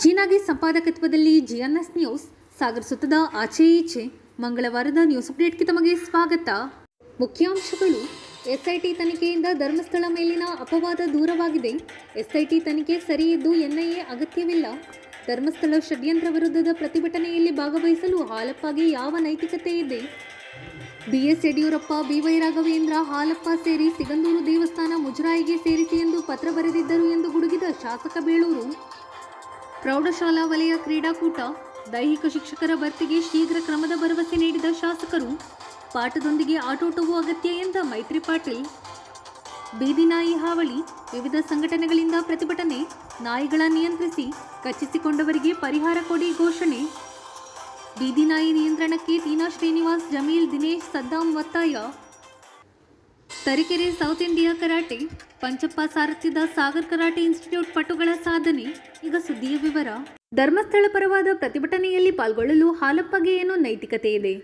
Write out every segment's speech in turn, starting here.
ಜೀನಾಗಿ ಸಂಪಾದಕತ್ವದಲ್ಲಿ ಜಿಎನ್ಎಸ್ news ಸಾಗರಿಸುತ್ತದೆ ಆಚೆ ಈಚೆ. ಮಂಗಳವಾರದ news ಅಪ್ಡೇಟ್ಗೆ ತಮಗೆ ಸ್ವಾಗತ. ಮುಖ್ಯಾಂಶಗಳು: ಎಸ್ಐಟಿ ತನಿಖೆಯಿಂದ ಧರ್ಮಸ್ಥಳ ಮೇಲಿನ ಅಪವಾದ ದೂರವಾಗಿದೆ. ಎಸ್ಐಟಿ ತನಿಖೆ ಸರಿಯಿದ್ದು ಎನ್ಐಎ ಅಗತ್ಯವಿಲ್ಲ. ಧರ್ಮಸ್ಥಳ ಷಡ್ಯಂತ್ರ ವಿರುದ್ಧದ ಪ್ರತಿಭಟನೆಯಲ್ಲಿ ಭಾಗವಹಿಸಲು ಹಾಲಪ್ಪಗೆ ಯಾವ ನೈತಿಕತೆ ಇದೆ? ಬಿಎಸ್ ಯಡಿಯೂರಪ್ಪ, ಬಿವೈ ರಾಘವೇಂದ್ರ, ಹಾಲಪ್ಪ ಸೇರಿ ಸಿಗಂದೂರು ದೇವಸ್ಥಾನ ಮುಜರಾಯಿಗೆ ಸೇರಿಸಿ ಎಂದು ಪತ್ರ ಬರೆದಿದ್ದರು ಎಂದು ಗುಡುಗಿದ ಶಾಸಕ ಬೇಳೂರು. ಪ್ರೌಢಶಾಲಾ ವಲಯ ಕ್ರೀಡಾಕೂಟ, ದೈಹಿಕ ಶಿಕ್ಷಕರ ಭರ್ತಿಗೆ ಶೀಘ್ರ ಕ್ರಮದ ಭರವಸೆ ನೀಡಿದ ಶಾಸಕರು. ಪಾಠದೊಂದಿಗೆ ಆಟೋಟವೂ ಅಗತ್ಯ ಎಂದ ಮೈತ್ರಿ ಪಾಟೀಲ್. ಬೀದಿ ನಾಯಿ ಹಾವಳಿ, ವಿವಿಧ ಸಂಘಟನೆಗಳಿಂದ ಪ್ರತಿಭಟನೆ. ನಾಯಿಗಳ ನಿಯಂತ್ರಿಸಿ ಕಚ್ಚಿಸಿಕೊಂಡವರಿಗೆ ಪರಿಹಾರ ಕೊಡಿ ಘೋಷಣೆ. ಬೀದಿ ನಾಯಿ ನಿಯಂತ್ರಣಕ್ಕೆ ತೀನಾ ಶ್ರೀನಿವಾಸ್, ಜಮೀಲ್, ದಿನೇಶ್, ಸದ್ದಾಂ ಒತ್ತಾಯ. Tarikere South India karate, Panchappa ಸಾರಥ್ಯದ ಸಾಗರ್ ಕರಾಟೆ ಇನ್ಸ್ಟಿಟ್ಯೂಟ್ ಪಟುಗಳ ಸಾಧನೆ. ಈಗ ಸುದ್ದಿಯ ವಿವರ. ಧರ್ಮಸ್ಥಳ ಪರವಾದ ಪ್ರತಿಭಟನೆಯಲ್ಲಿ ಪಾಲ್ಗೊಳ್ಳಲು ಹಾಲಪ್ಪಗೆ ಏನು ನೈತಿಕತೆ ಇದೆ?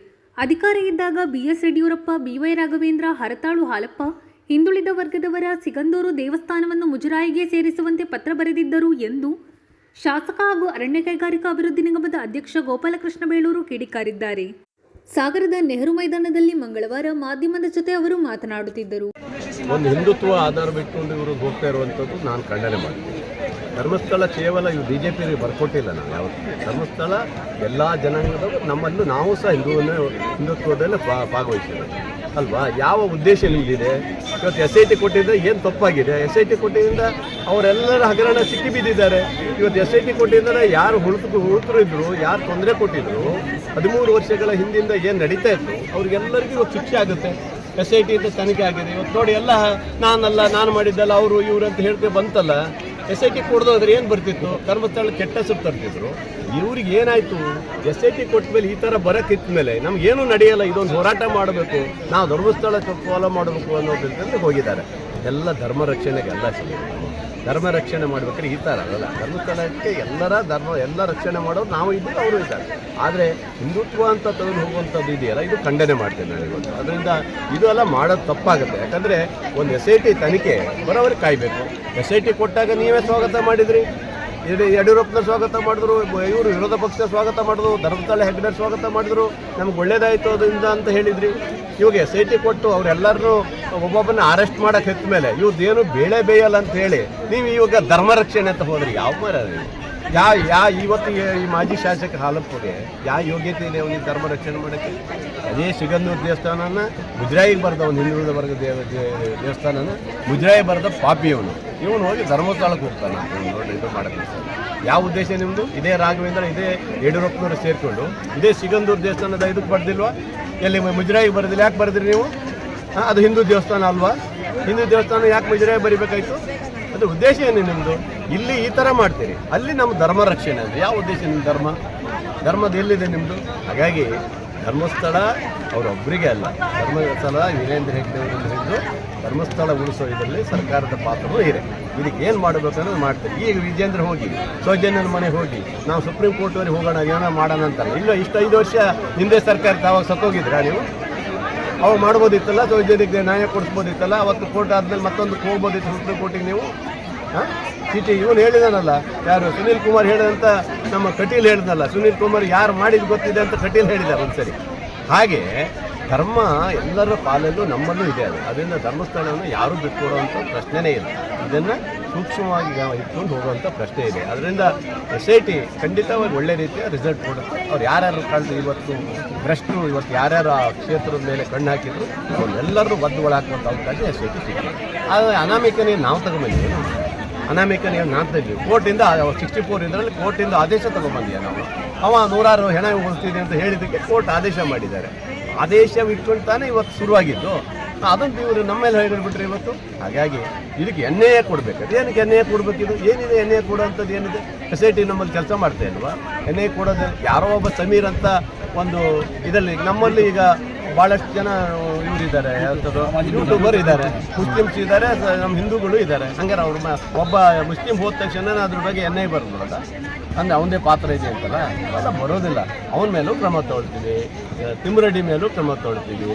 ಅಧಿಕಾರ ಇದ್ದಾಗ ಬಿಎಸ್ ಯಡಿಯೂರಪ್ಪ, ಬಿವೈ ರಾಘವೇಂದ್ರ, ಹರತಾಳು ಹಾಲಪ್ಪ ಹಿಂದುಳಿದ ವರ್ಗದವರ ಸಿಗಂದೂರು ದೇವಸ್ಥಾನವನ್ನು ಮುಜರಾಯಿಗೆ ಸೇರಿಸುವಂತೆ ಪತ್ರ ಬರೆದಿದ್ದರು ಎಂದು ಶಾಸಕ ಹಾಗೂ ಅರಣ್ಯ ಕೈಗಾರಿಕಾ ಅಭಿವೃದ್ಧಿ ನಿಗಮದ ಅಧ್ಯಕ್ಷ ಗೋಪಾಲಕೃಷ್ಣ ಬೇಳೂರು ಕಿಡಿಕಾರಿದ್ದಾರೆ. ಸಾಗರದ ನೆಹರು ಮೈದಾನದಲ್ಲಿ ಮಂಗಳವಾರ ಮಾಧ್ಯಮದ ಜೊತೆ ಅವರು ಮಾತನಾಡುತ್ತಿದ್ದರು. ಒಂದು ಹಿಂದುತ್ವ ಆಧಾರ ಬಿಟ್ಟುಕೊಂಡು ಇವರು ಹೋಗ್ತಾ ಇರುವಂಥದ್ದು ನಾನು ಖಂಡನೆ ಮಾಡ್ತೀನಿ. ಧರ್ಮಸ್ಥಳ ಕೇವಲ ಇವು BJP ಬರ್ಕೊಟ್ಟಿಲ್ಲ. ನಾವು ಯಾವತ್ತು ಧರ್ಮಸ್ಥಳ ಎಲ್ಲ ಜನಾಂಗದವರು ನಮ್ಮಲ್ಲೂ ನಾವು ಸಹ ಹಿಂದುತ್ವದಲ್ಲೇ ಭಾಗವಹಿಸಿದ್ದೇವೆ ಅಲ್ವಾ? ಯಾವ ಉದ್ದೇಶ ಇಲ್ಲಿದೆ? ಇವತ್ತು SIT ಕೊಟ್ಟಿದ್ದರೆ ಏನು ತಪ್ಪಾಗಿದೆ? SIT ಕೊಟ್ಟಿದ್ದರಿಂದ ಅವರೆಲ್ಲರ ಹಗರಣ ಸಿಕ್ಕಿ ಬಿದ್ದಿದ್ದಾರೆ. ಇವತ್ತು SIT ಕೊಟ್ಟಿದ್ದರೆ ಯಾರು ಹುಳುತರು ಇದ್ರು, ಯಾರು ತೊಂದರೆ ಕೊಟ್ಟಿದ್ರು, 13 ವರ್ಷಗಳ ಹಿಂದಿಂದ ಏನು ನಡೀತಾ ಇತ್ತು ಅವ್ರಿಗೆಲ್ಲರಿಗೂ ಇವತ್ತು ಶಿಕ್ಷೆ ಆಗುತ್ತೆ. SIT ಅಂತ ತನಿಖೆ ಆಗಿದೆ. ಇವತ್ತು ನೋಡಿ, ಎಲ್ಲ ನಾನಲ್ಲ, ನಾನು ಮಾಡಿದ್ದಲ್ಲ, ಅವರು ಇವರು ಅಂತ ಹೇಳ್ತೀವಿ ಬಂತಲ್ಲ. SIT ಕೊಡೋದ್ರೆ ಏನು ಬರ್ತಿತ್ತು? ಧರ್ಮಸ್ಥಳ ಕೆಟ್ಟ ಹೆಸರು ತರ್ತಿದ್ರು. ಇವ್ರಿಗೆ ಏನಾಯಿತು? SIT ಕೊಟ್ಟ ಮೇಲೆ ಈ ಥರ ಬರೋಕ್ಕಿತ್ತ ಮೇಲೆ ನಮಗೇನು ನಡೆಯಲ್ಲ, ಇದೊಂದು ಹೋರಾಟ ಮಾಡಬೇಕು, ನಾವು ಧರ್ಮಸ್ಥಳ ಫಾಲೋ ಮಾಡಬೇಕು ಅನ್ನೋದ್ರಿಂದ ಹೋಗಿದ್ದಾರೆ. ಎಲ್ಲ ಧರ್ಮ ರಕ್ಷಣೆಗೆ ಎಲ್ಲ ಸಿಗುತ್ತೆ. ಧರ್ಮ ರಕ್ಷಣೆ ಮಾಡ್ಬೇಕಾದ್ರೆ ಈ ಥರ ಅಲ್ಲ. ಧರ್ಮಸ್ಥಳಕ್ಕೆ ಎಲ್ಲ ರಕ್ಷಣೆ ಮಾಡೋರು ನಾವು ಇದ್ದು ಅವರು ಇದ್ದಾರೆ. ಆದರೆ ಹಿಂದುತ್ವ ಅಂತ ತೆಗೆದು ಹೋಗುವಂಥದ್ದು ಇದೆಯಲ್ಲ, ಇದು ಖಂಡನೆ ಮಾಡ್ತೇನೆ ನಾನು ಇವತ್ತು. ಅದರಿಂದ ಇದು ಎಲ್ಲ ಮಾಡೋದು ತಪ್ಪಾಗುತ್ತೆ. ಯಾಕಂದರೆ ಒಂದು SIT ತನಿಖೆ ಬರೋವರೆಗೆ ಕಾಯಬೇಕು. SIT ಕೊಟ್ಟಾಗ ನೀವೇ ಸ್ವಾಗತ ಮಾಡಿದ್ರಿ, ಯಡಿಯೂರಪ್ಪನ ಸ್ವಾಗತ ಮಾಡಿದ್ರು, ಇವರು ವಿರೋಧ ಪಕ್ಷ ಸ್ವಾಗತ ಮಾಡಿದ್ರು, ಧರ್ಮಸ್ಥಳ ಹೆಗ್ಡೆ ಸ್ವಾಗತ ಮಾಡಿದ್ರು, ನಮ್ಗೆ ಒಳ್ಳೇದಾಯಿತು ಅದರಿಂದ ಅಂತ ಹೇಳಿದ್ರಿ. ಇವಾಗ SIT ಕೊಟ್ಟು ಅವರೆಲ್ಲರನ್ನೂ ಒಬ್ಬೊಬ್ಬನ ಅರೆಸ್ಟ್ ಮಾಡೋಕೆ ಹೆತ್ತ ಮೇಲೆ ಇವ್ರದ್ದೇನು ಬೇಳೆ ಬೇಯಲ್ಲ ಅಂತ ಹೇಳಿ ನೀವು ಇವಾಗ ಧರ್ಮ ರಕ್ಷಣೆ ಅಂತ ಹೋದ್ರಿ. ಯಾವ ಮರ ಇವತ್ತು ಈ ಮಾಜಿ ಶಾಸಕ ಹಾಲಪ್ಪಗೆ ಯಾವ ಯೋಗ್ಯತೆ ಇದೆ ಅವನಿಗೆ ಧರ್ಮ ರಕ್ಷಣೆ ಮಾಡೋಕ್ಕೆ? ಅದೇ ಸಿಗಂದೂರು ದೇವಸ್ಥಾನನ ಮುಜರಾಯಿಗೆ ಬರೆದ ಒಂದು ಹಿಂದುಳಿದ ವರ್ಗ ದೇವಸ್ಥಾನನ ಮುಜರಾಯಿ ಬರೆದ ಪಾಪಿ ಇವನು ಹೋಗಿ ಧರ್ಮಸ್ಥಳಕ್ಕೆ ಹೋಗ್ತಾನೆ. ನೋಡಿ, ಇದು ಮಾಡೋಕ್ಕೆ ಯಾವ ಉದ್ದೇಶ ನಿಮ್ಮದು? ಇದೇ ರಾಘವೇಂದ್ರ, ಇದೇ ಯಡಿಯೂರಪ್ಪನವರು ಸೇರಿಕೊಂಡು ಇದೇ ಸಿಗಂದೂರು ದೇವಸ್ಥಾನದ ಇದಕ್ಕೆ ಬರೆದಿಲ್ವಾ? ಎಲ್ಲಿ ಮುಜರಾಯಿಗೆ ಬರೆದಿಲ್ಲ? ಯಾಕೆ ಬರೆದ್ರಿ ನೀವು? ಅದು ಹಿಂದೂ ದೇವಸ್ಥಾನ ಅಲ್ವಾ? ಹಿಂದೂ ದೇವಸ್ಥಾನ ಯಾಕೆ ಮುಜರಾಯಿ ಬರೀಬೇಕಾಯ್ತು? ಅದು ಉದ್ದೇಶ ಏನು ನಿಮ್ಮದು? ಇಲ್ಲಿ ಈ ಥರ ಮಾಡ್ತೀರಿ, ಅಲ್ಲಿ ನಮ್ಮ ಧರ್ಮ ರಕ್ಷಣೆ ಅಂದರೆ ಯಾವ ಉದ್ದೇಶ? ನಿಮ್ಮ ಧರ್ಮದ ಎಲ್ಲಿದೆ ನಿಮ್ಮದು? ಹಾಗಾಗಿ ಧರ್ಮಸ್ಥಳ ಅವರೊಬ್ಬರಿಗೆ ಅಲ್ಲ, ಧರ್ಮಸ್ಥಳ ವೀರೇಂದ್ರ ಹೆಗ್ಡೆ ಅವರಿಂದ ಹಿಡಿದು ಧರ್ಮಸ್ಥಳ ಉಳಿಸೋ ಇದರಲ್ಲಿ ಸರ್ಕಾರದ ಪಾತ್ರವೂ ಇದೆ. ಇದಕ್ಕೆ ಏನು ಮಾಡಬೇಕು ಅನ್ನೋದು ಮಾಡ್ತೀವಿ. ಈಗ ವಿಜೇಂದ್ರ ಹೋಗಿ ಸೌಜನ್ಯನ ಮನೆಗೆ ಹೋಗಿ ನಾವು ಸುಪ್ರೀಂ ಕೋರ್ಟ್ವರೆಗೆ ಹೋಗೋಣ, ಏನೋ ಮಾಡೋಣ ಅಂತಾರೆ. ಇಲ್ಲ, ಇಷ್ಟು 5 ವರ್ಷ ಹಿಂದೆ ಸರ್ಕಾರಕ್ಕೆ ಅವಾಗ ಸತ್ತೋಗಿದ್ರಾ ನೀವು? ಅವಾಗ ಮಾಡ್ಬೋದಿತ್ತಲ್ಲ, ಸೌಜನ್ಯಕ್ಕೆ ನ್ಯಾಯ ಕೊಡಿಸ್ಬೋದಿತ್ತಲ್ಲ. ಅವತ್ತು ಕೋರ್ಟ್ ಆದಮೇಲೆ ಮತ್ತೊಂದಕ್ಕೆ ಹೋಗ್ಬೋದಿತ್ತು ಸುಪ್ರೀಂ ಕೋರ್ಟಿಗೆ ನೀವು. ಸಿಟಿ ಇವನು ಹೇಳಿದಾನಲ್ಲ, ಯಾರು ಸುನೀಲ್ ಕುಮಾರ್ ಹೇಳಿದಂತ ನಮ್ಮ ಕಟೀಲ್ ಹೇಳಿದ್ನಲ್ಲ, ಸುನೀಲ್ ಕುಮಾರ್ ಯಾರು ಮಾಡಿದ್ದು ಗೊತ್ತಿದೆ ಅಂತ ಕಟೀಲ್ ಹೇಳಿದ್ದಾರೆ ಒಂದ್ಸರಿ. ಹಾಗೆ ಧರ್ಮ ಎಲ್ಲರ ಪಾಲಲ್ಲೂ ನಮ್ಮಲ್ಲೂ ಇದೆ. ಅದರಿಂದ ಧರ್ಮಸ್ಥಳವನ್ನು ಯಾರೂ ಬಿಟ್ಕೊಡುವಂಥ ಪ್ರಶ್ನೆನೇ ಇಲ್ಲ. ಇದನ್ನು ಸೂಕ್ಷ್ಮವಾಗಿ ಇಟ್ಕೊಂಡು ಹೋಗುವಂಥ ಪ್ರಶ್ನೆ ಇದೆ. ಅದರಿಂದ SIT ಖಂಡಿತವಾಗಿ ಒಳ್ಳೆ ರೀತಿಯ ರಿಸಲ್ಟ್ ಕೊಡುತ್ತೆ. ಅವ್ರು ಯಾರ್ಯಾರು ಕಳೆದು ಇವತ್ತು ಭ್ರಷ್ಟರು ಇವತ್ತು ಯಾರ್ಯಾರು ಆ ಕ್ಷೇತ್ರದ ಮೇಲೆ ಕಣ್ಣು ಹಾಕಿದ್ರು ಅವನ್ನೆಲ್ಲರೂ ಒದ್ದುಗಳಾಕುವಂಥ ಅವಕಾಶ SIT ಸಿಗ್ತದೆ. ಆದರೆ ಅನಾಮಿಕನೇ ನಾವು ತಗೊಂಬಂದಿದ್ದೀವಿ. ಅನಾಮಿಕನೇ ನಾನು ತೆಗೆದು ಕೋರ್ಟಿಂದ 64 ಇದರಲ್ಲಿ ಕೋರ್ಟಿಂದ ಆದೇಶ ತೊಗೊಂಬಂದಿಯ ನಾವು. ಅವ 100 ಹೆಣ ಉಳಿಸ್ತಿದೆ ಅಂತ ಹೇಳಿದ್ದಕ್ಕೆ ಕೋರ್ಟ್ ಆದೇಶ ಮಾಡಿದ್ದಾರೆ. ಆದೇಶ ಇಟ್ಕೊಂಡು ತಾನೇ ಇವತ್ತು ಶುರುವಾಗಿದ್ದು. ಅದನ್ನು ಇವರು ನಮ್ಮ ಮೇಲೆ ಹೇಳಿಬಿಟ್ರೆ ಇವತ್ತು. ಹಾಗಾಗಿ ಇದಕ್ಕೆ NIA ಕೊಡಬೇಕು. ಏನಕ್ಕೆ NIA ಕೊಡಬೇಕಿದು? ಏನಿದೆ NIA ಕೊಡೋವಂಥದ್ದು ಏನಿದೆ? SIT ನಮ್ಮಲ್ಲಿ ಕೆಲಸ ಮಾಡ್ತಾ ಇಲ್ವಾ? NIA ಕೊಡೋದು ಯಾರೋ ಒಬ್ಬ ಸಮೀರ್ ಅಂತ ಒಂದು ಇದರಲ್ಲಿ ನಮ್ಮಲ್ಲಿ ಈಗ ಭಾಳಷ್ಟು ಜನ ಇವರಿದ್ದಾರೆ, ಯೂಟ್ಯೂಬರ್ ಇದ್ದಾರೆ, ಮುಸ್ಲಿಮ್ಸ್ ಇದ್ದಾರೆ, ನಮ್ಮ ಹಿಂದೂಗಳು ಇದ್ದಾರೆ. ಹಂಗಾರೆ ಅವ್ರ ಒಬ್ಬ ಮುಸ್ಲಿಂ ಹೋದ ತಕ್ಷಣ ಅದ್ರ ಬಗ್ಗೆ NIA ಬರೋದಿಲ್ಲ ಅಂದರೆ ಅವನದೇ ಪಾತ್ರ ಇದೆ ಅಂತಲ್ಲ, ಅವೆಲ್ಲ ಬರೋದಿಲ್ಲ. ಅವನ ಮೇಲೂ ಕ್ರಮ ತಗೊಳ್ತೀವಿ, ತಿಮ್ಮರೆಡ್ಡಿ ಮೇಲೂ ಕ್ರಮ ತಗೊಳ್ತೀವಿ.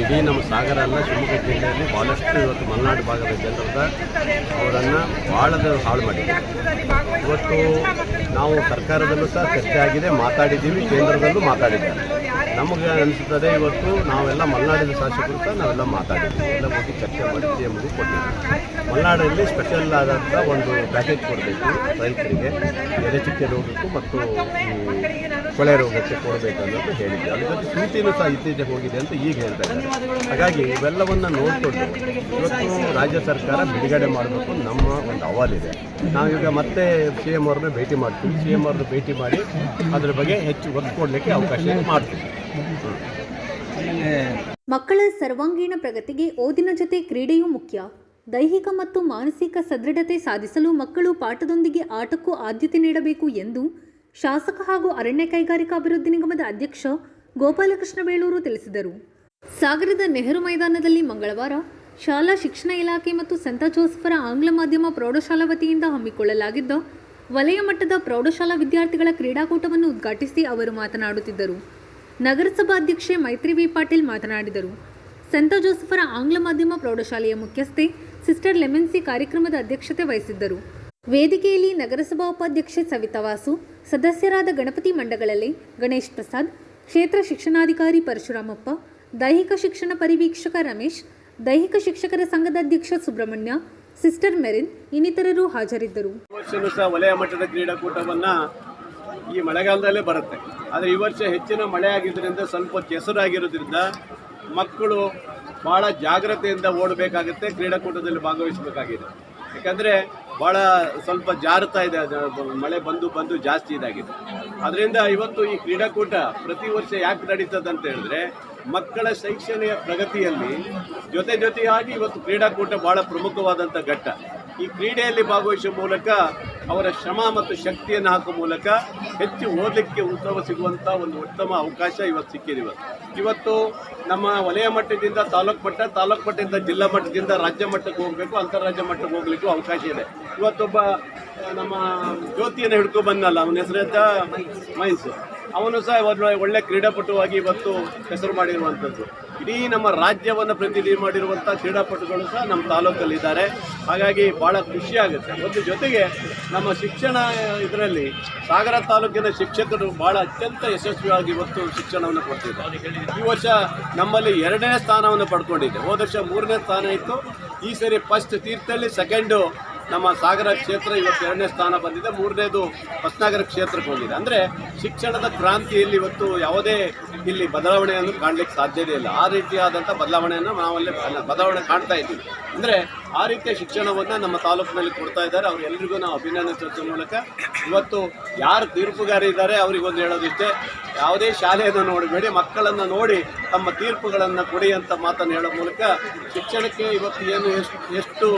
ಇಡೀ ನಮ್ಮ ಸಾಗರ ಅಲ್ಲ, ಶಿವಮೊಗ್ಗ ಜಿಲ್ಲೆಯಲ್ಲಿ ಭಾಳಷ್ಟು ಇವತ್ತು ಮಲೆನಾಡು ಭಾಗದ ಜನರದ ಅವರನ್ನು ಭಾಳದ ಹಾಳು ಮಾಡಿದ್ದಾರೆ. ಇವತ್ತು ನಾವು ಸರ್ಕಾರದಲ್ಲೂ ಸಹ ಚರ್ಚೆ ಆಗಿದೆ, ಮಾತಾಡಿದ್ದೀವಿ, ಕೇಂದ್ರದಲ್ಲೂ ಮಾತಾಡಿದ್ದಾರೆ. ನಮಗೆ ಅನಿಸುತ್ತದೆ ಇವತ್ತು ನಾವೆಲ್ಲ ಮಲೆನಾಡಿನ ಶಾಸಕರು ಸಹ ನಾವೆಲ್ಲ ಮಾತಾಡಿದ್ದೀವಿ, ಎಲ್ಲ ಹೋಗಿ ಚರ್ಚೆ ಮಾಡಿ CMಗೂ ಕೊಟ್ಟಿದ್ದೀವಿ. ಮಲೆನಾಡಲ್ಲಿ ಸ್ಪೆಷಲ್ ಆದಂಥ ಒಂದು ಪ್ಯಾಕೇಜ್ ಕೊಡಬೇಕು ರೈತರಿಗೆ, ಎಲೆಚುಕ್ಕೆ ರೋಗಕ್ಕೂ ಮತ್ತು ಕೊಳೆ ರೋಗಕ್ಕೆ ಕೊಡಬೇಕು ಅನ್ನೋದು ಹೇಳಿದ್ದೆ. ಅದ್ರ ಜೊತೆ ಸೂಟಿನೂ ಸಹ ಇತ್ತೀಚೆಗೆ ಹೋಗಿದೆ ಅಂತ ಈಗ ಹೇಳ್ತಾ ಇದ್ದಾರೆ. ಹಾಗಾಗಿ ಇವೆಲ್ಲವನ್ನು ನೋಡಿಕೊಂಡು ಇವತ್ತು ರಾಜ್ಯ ಸರ್ಕಾರ ಬಿಡುಗಡೆ ಮಾಡಬೇಕು ನಮ್ಮ ಒಂದು ಅಹವಾಲಿದೆ. ನಾವೀಗ ಮತ್ತೆ CM ಅವ್ರನ್ನ ಭೇಟಿ ಮಾಡ್ತೀವಿ. CM ಅವ್ರನ್ನ ಭೇಟಿ ಮಾಡಿ ಅದ್ರ ಬಗ್ಗೆ ಹೆಚ್ಚು ಒತ್ತು ಕೊಡಲಿಕ್ಕೆ ಅವಕಾಶ ಮಾಡ್ತೀವಿ. ಮಕ್ಕಳ ಸರ್ವಾಂಗೀಣ ಪ್ರಗತಿಗೆ ಓದಿನ ಜೊತೆ ಕ್ರೀಡೆಯೂ ಮುಖ್ಯ. ದೈಹಿಕ ಮತ್ತು ಮಾನಸಿಕ ಸದೃಢತೆ ಸಾಧಿಸಲು ಮಕ್ಕಳು ಪಾಠದೊಂದಿಗೆ ಆಟಕ್ಕೂ ಆದ್ಯತೆ ನೀಡಬೇಕು ಎಂದು ಶಾಸಕ ಹಾಗೂ ಅರಣ್ಯ ಕೈಗಾರಿಕಾ ಅಭಿವೃದ್ಧಿ ನಿಗಮದ ಅಧ್ಯಕ್ಷ ಗೋಪಾಲಕೃಷ್ಣ ಬೇಳೂರು ತಿಳಿಸಿದರು. ಸಾಗರದ ನೆಹರು ಮೈದಾನದಲ್ಲಿ ಮಂಗಳವಾರ ಶಾಲಾ ಶಿಕ್ಷಣ ಇಲಾಖೆ ಮತ್ತು ಸಂತ ಜೋಸೆಫರ ಆಂಗ್ಲ ಮಾಧ್ಯಮ ಪ್ರೌಢಶಾಲಾ ವತಿಯಿಂದ ಹಮ್ಮಿಕೊಳ್ಳಲಾಗಿದ್ದ ವಲಯ ಮಟ್ಟದ ಪ್ರೌಢಶಾಲಾ ವಿದ್ಯಾರ್ಥಿಗಳ ಕ್ರೀಡಾಕೂಟವನ್ನು ಉದ್ಘಾಟಿಸಿ ಅವರು ಮಾತನಾಡುತ್ತಿದ್ದರು. ನಗರಸಭಾ ಅಧ್ಯಕ್ಷೆ ಮೈತ್ರಿ ವಿ ಪಾಟೀಲ್ ಮಾತನಾಡಿದರು. ಸಂತ ಜೋಸೆಫರ ಆಂಗ್ಲ ಮಾಧ್ಯಮ ಪ್ರೌಢಶಾಲೆಯ ಮುಖ್ಯಸ್ಥೆ ಸಿಸ್ಟರ್ ಲೆಮೆನ್ಸಿ ಕಾರ್ಯಕ್ರಮದ ಅಧ್ಯಕ್ಷತೆ ವಹಿಸಿದ್ದರು. ವೇದಿಕೆಯಲ್ಲಿ ನಗರಸಭಾ ಉಪಾಧ್ಯಕ್ಷೆ ಸವಿತಾ ವಾಸು, ಸದಸ್ಯರಾದ ಗಣಪತಿ ಮಂಡಗಳಲ್ಲಿ ಗಣೇಶ್ ಪ್ರಸಾದ್, ಕ್ಷೇತ್ರ ಶಿಕ್ಷಣಾಧಿಕಾರಿ ಪರಶುರಾಮಪ್ಪ, ದೈಹಿಕ ಶಿಕ್ಷಣ ಪರಿವೀಕ್ಷಕ ರಮೇಶ್, ದೈಹಿಕ ಶಿಕ್ಷಕರ ಸಂಘದ ಅಧ್ಯಕ್ಷ ಸುಬ್ರಹ್ಮಣ್ಯ, ಸಿಸ್ಟರ್ ಮೆರಿನ್ ಇನ್ನಿತರರು ಹಾಜರಿದ್ದರು. ವಲಯ ಮಟ್ಟದ ಕ್ರೀಡಾಕೂಟವನ್ನು ಈ ಮಳೆಗಾಲದಲ್ಲೇ ಬರುತ್ತೆ. ಆದರೆ ಈ ವರ್ಷ ಹೆಚ್ಚಿನ ಮಳೆ ಆಗಿದ್ದರಿಂದ ಸ್ವಲ್ಪ ಕೆಸರಾಗಿರೋದ್ರಿಂದ ಮಕ್ಕಳು ಭಾಳ ಜಾಗ್ರತೆಯಿಂದ ಓಡಬೇಕಾಗುತ್ತೆ, ಕ್ರೀಡಾಕೂಟದಲ್ಲಿ ಭಾಗವಹಿಸಬೇಕಾಗಿದೆ. ಯಾಕಂದರೆ ಭಾಳ ಸ್ವಲ್ಪ ಜಾರುತ್ತಾ ಇದೆ, ಮಳೆ ಬಂದು ಜಾಸ್ತಿ ಇದಾಗಿದೆ. ಅದರಿಂದ ಇವತ್ತು ಈ ಕ್ರೀಡಾಕೂಟ ಪ್ರತಿ ವರ್ಷ ಯಾಕೆ ನಡೀತದೆ ಅಂತ ಹೇಳಿದ್ರೆ, ಮಕ್ಕಳ ಶೈಕ್ಷಣಿಕ ಪ್ರಗತಿಯಲ್ಲಿ ಜೊತೆಯಾಗಿ ಇವತ್ತು ಕ್ರೀಡಾಕೂಟ ಭಾಳ ಪ್ರಮುಖವಾದಂಥ ಘಟ್ಟ. ಈ ಕ್ರೀಡೆಯಲ್ಲಿ ಭಾಗವಹಿಸುವ ಮೂಲಕ ಅವರ ಶ್ರಮ ಮತ್ತು ಶಕ್ತಿಯನ್ನು ಹಾಕುವ ಮೂಲಕ ಹೆಚ್ಚು ಓದಲಿಕ್ಕೆ ಉತ್ಸವ ಸಿಗುವಂಥ ಒಂದು ಉತ್ತಮ ಅವಕಾಶ ಇವತ್ತು ಸಿಕ್ಕಿದೆ. ಇವತ್ತು ನಮ್ಮ ವಲಯ ಮಟ್ಟದಿಂದ ತಾಲೂಕು ಮಟ್ಟದಿಂದ ಜಿಲ್ಲಾ ಮಟ್ಟದಿಂದ ರಾಜ್ಯ ಮಟ್ಟಕ್ಕೆ ಹೋಗಬೇಕು, ಅಂತಾರಾಜ್ಯ ಮಟ್ಟಕ್ಕೆ ಹೋಗ್ಲಿಕ್ಕೂ ಅವಕಾಶ ಇದೆ. ಇವತ್ತೊಬ್ಬ ನಮ್ಮ ಜ್ಯೋತಿಯನ್ನು ಹಿಡ್ಕೊಂಡು ಬಂದಲ್ಲ, ಅವನ ಹೆಸರು ಮೈನ್ಸ್, ಅವನು ಸಹ ಒಳ್ಳೆ ಕ್ರೀಡಾಪಟುವಾಗಿ ಇವತ್ತು ಹೆಸರು ಮಾಡಿರುವಂಥದ್ದು. ಇಡೀ ನಮ್ಮ ರಾಜ್ಯವನ್ನು ಪ್ರತಿನಿಧಿ ಮಾಡಿರುವಂಥ ಕ್ರೀಡಾಪಟುಗಳು ಸಹ ನಮ್ಮ ತಾಲೂಕಲ್ಲಿದ್ದಾರೆ. ಹಾಗಾಗಿ ಭಾಳ ಖುಷಿಯಾಗುತ್ತೆ. ಒಂದು ಜೊತೆಗೆ ನಮ್ಮ ಶಿಕ್ಷಣ ಇದರಲ್ಲಿ ಸಾಗರ ತಾಲೂಕಿನ ಶಿಕ್ಷಕರು ಭಾಳ ಅತ್ಯಂತ ಯಶಸ್ವಿಯಾಗಿ ಇವತ್ತು ಶಿಕ್ಷಣವನ್ನು ಕೊಡ್ತಿದ್ದಾರೆ. ಈ ವರ್ಷ ನಮ್ಮಲ್ಲಿ 2ನೇ ಸ್ಥಾನವನ್ನು ಪಡ್ಕೊಂಡಿದೆ. ಹೋದ ವರ್ಷ 3ನೇ ಸ್ಥಾನ ಇತ್ತು. ಈ ಸರಿ ಫಸ್ಟ್ ತೀರ್ಥಹಳ್ಳಿ, ಸೆಕೆಂಡು ನಮ್ಮ ಸಾಗರ ಕ್ಷೇತ್ರ ಇವತ್ತು 2ನೇ ಸ್ಥಾನ ಬಂದಿದೆ. 3ನೇದು ಹೊಸನಗರ ಕ್ಷೇತ್ರಕ್ಕೆ ಹೋಗಿದೆ. ಅಂದರೆ ಶಿಕ್ಷಣದ ಕ್ರಾಂತಿಯಲ್ಲಿ ಇವತ್ತು ಯಾವುದೇ ಇಲ್ಲಿ ಬದಲಾವಣೆಯನ್ನು ಕಾಣಲಿಕ್ಕೆ ಸಾಧ್ಯತೆ ಇಲ್ಲ. ಆ ರೀತಿಯಾದಂಥ ಬದಲಾವಣೆಯನ್ನು ನಾವಲ್ಲಿ ಬದಲಾವಣೆ ಕಾಣ್ತಾ ಇದ್ದೀವಿ. ಅಂದರೆ ಆ ರೀತಿಯ ಶಿಕ್ಷಣವನ್ನು ನಮ್ಮ ತಾಲೂಕಿನಲ್ಲಿ ಕೊಡ್ತಾ ಇದ್ದಾರೆ. ಅವರೆಲ್ಲರಿಗೂ ನಾವು ಅಭಿನಂದಿಸುವ ಮೂಲಕ ಇವತ್ತು ಯಾರು ತೀರ್ಪುಗಾರಿದ್ದಾರೆ ಅವರಿಗೊಂದು ಹೇಳೋದಿಷ್ಟೇ, ಯಾವುದೇ ಶಾಲೆಯನ್ನು ನೋಡಬೇಡಿ, ಮಕ್ಕಳನ್ನು ನೋಡಿ ತಮ್ಮ ತೀರ್ಪುಗಳನ್ನು ಕೊಡಿ ಅಂತ ಮಾತನ್ನು ಹೇಳೋ ಮೂಲಕ ಶಿಕ್ಷಣಕ್ಕೆ ಇವತ್ತು ಏನು ಎಷ್ಟು